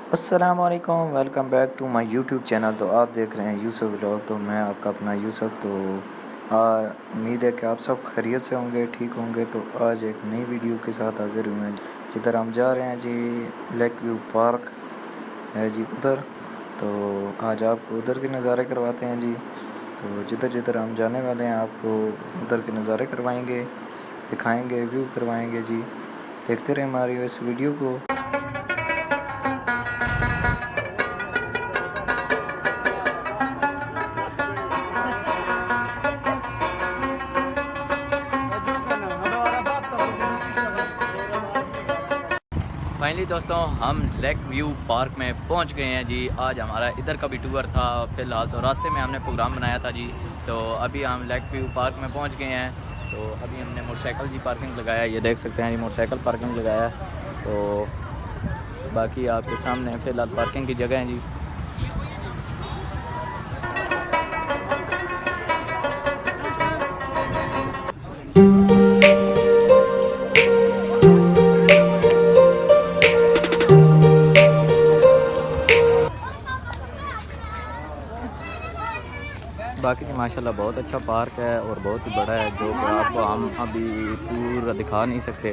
अस्सलाम वालेकुम, welcome back to my YouTube channel. तो आप देख रहे हैं यूसुफ व्लॉग। तो मैं आपका अपना यूसुफ। तो उम्मीद है कि आप सब खैरियत से होंगे, ठीक होंगे। तो आज एक नई वीडियो के साथ हाजिर हुए हैं। जिधर हम जा रहे हैं जी, लेक व्यू पार्क है जी उधर। तो आज आपको उधर के नज़ारे करवाते हैं जी। तो जिधर जिधर हम जाने वाले हैं आपको उधर के नज़ारे करवाएंगे, दिखाएंगे, व्यू करवाएंगे जी। देखते रहे हमारी इस वीडियो को। फाइनली दोस्तों हम लेक व्यू पार्क में पहुंच गए हैं जी। आज हमारा इधर का भी टूर था। फ़िलहाल तो रास्ते में हमने प्रोग्राम बनाया था जी। तो अभी हम लेक व्यू पार्क में पहुंच गए हैं। तो अभी हमने मोटरसाइकिल जी पार्किंग लगाया, ये देख सकते हैं जी, मोटरसाइकिल पार्किंग लगाया। तो बाकी आपके सामने फ़िलहाल पार्किंग की जगह है जी। बाकी जी माशाल्लाह बहुत अच्छा पार्क है और बहुत ही बड़ा है, जो कि आपको हम अभी पूरा दिखा नहीं सकते।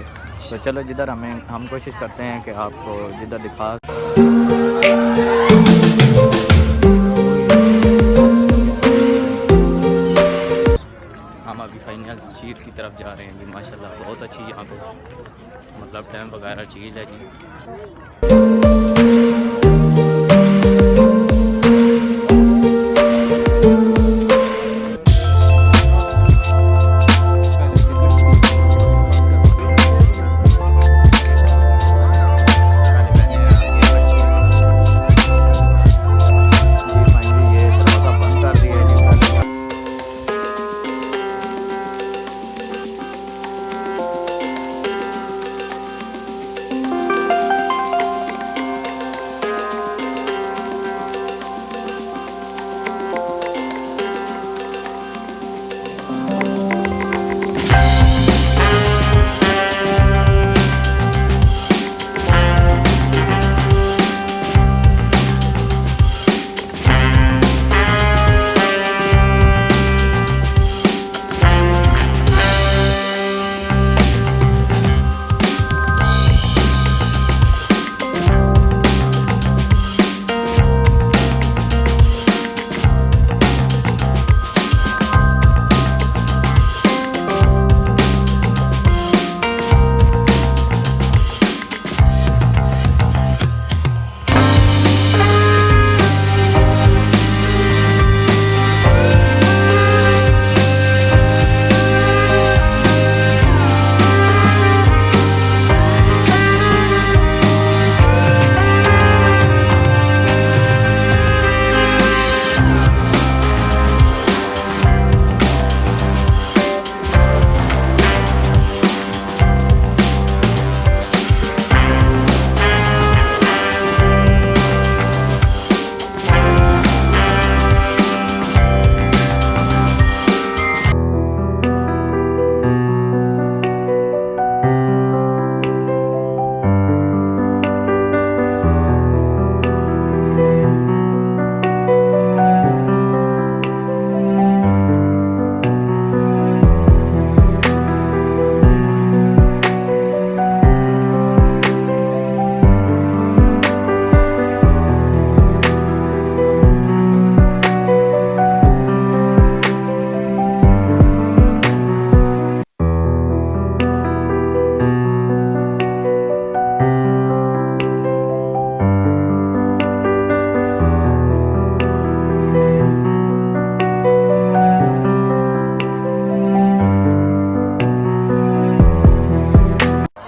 तो चलो जिधर हम कोशिश करते हैं कि आपको जिधर दिखा। हम अभी फाइनल झील की तरफ जा रहे हैं जी। माशाल्लाह बहुत अच्छी यहाँ पे मतलब डैम वगैरह झील है जी।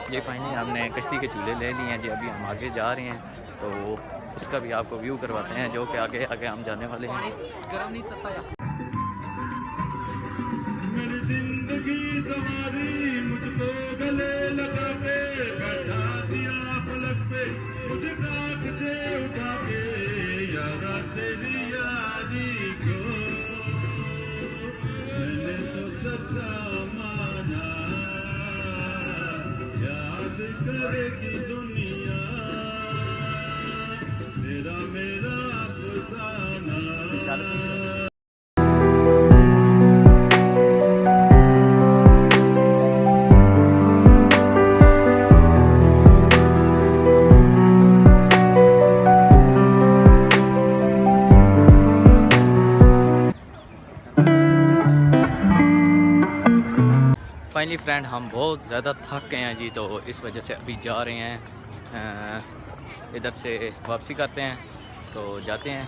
जी फाइनली हमने कश्ती के झूले ले लिए हैं जी। अभी हम आगे जा रहे हैं तो उसका भी आपको व्यू करवाते हैं, जो कि आगे आगे हम जाने वाले हैं। गर्म नहीं तताया। मेरी जिंदगी सवारी मुझको गले लगा के बैठा दिया पलक पे, मुझे काट से उठा के यारा तेरी यारी को मैंने तो सच्चा माना, याद करेगी दुनिया। फाइनली फ्रेंड हम बहुत ज़्यादा थक गए हैं जी, तो इस वजह से अभी जा रहे हैं इधर से वापसी करते हैं तो जाते हैं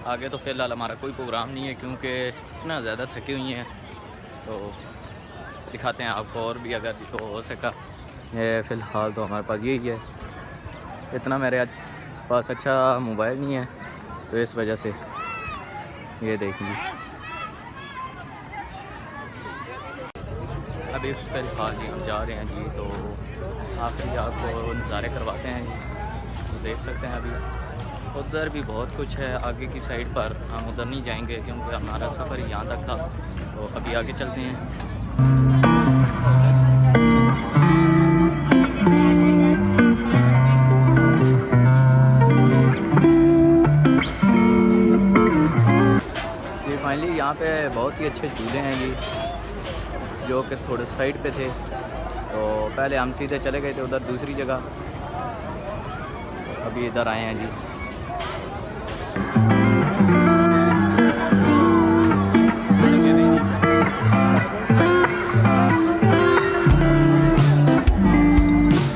आगे। तो फ़िलहाल हमारा कोई प्रोग्राम नहीं है क्योंकि इतना ज़्यादा थकी हुई हैं, तो दिखाते हैं आपको और भी अगर तो हो सका। ये फ़िलहाल तो हमारे पास यही है, इतना मेरे पास अच्छा मोबाइल नहीं है तो इस वजह से ये देखिए। अभी फ़िलहाल जी हम जा रहे हैं जी, तो आखिरी आपको नज़ारे करवाते हैं जी। तो देख सकते हैं अभी उधर भी बहुत कुछ है आगे की साइड पर, हम उधर नहीं जाएंगे क्योंकि हमारा सफ़र यहाँ तक था। तो अभी आगे चलते हैं। जी फाइनली यहाँ पे बहुत ही अच्छे झूले हैं जी, जो कि थोड़े साइड पे थे। तो पहले हम सीधे चले गए थे उधर दूसरी जगह, अभी इधर आए हैं जी।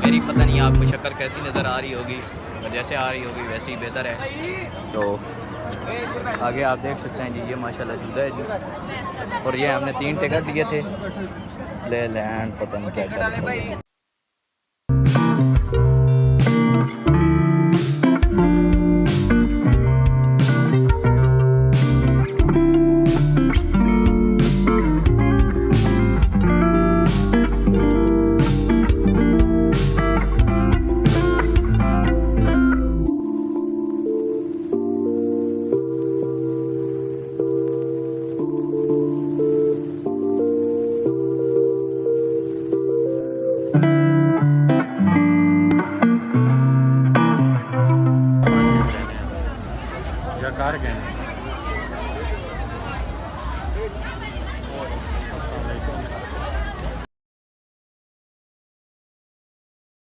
मेरी पता नहीं आपको शक्ल कैसी नज़र आ रही होगी, और जैसे आ रही होगी वैसे ही बेहतर है। तो आगे आप देख सकते हैं जी, ये माशाल्लाह झूला है जी, और ये हमने 3 टिकट दिए थे। ले लैंड पता नहीं क्या क्या। कार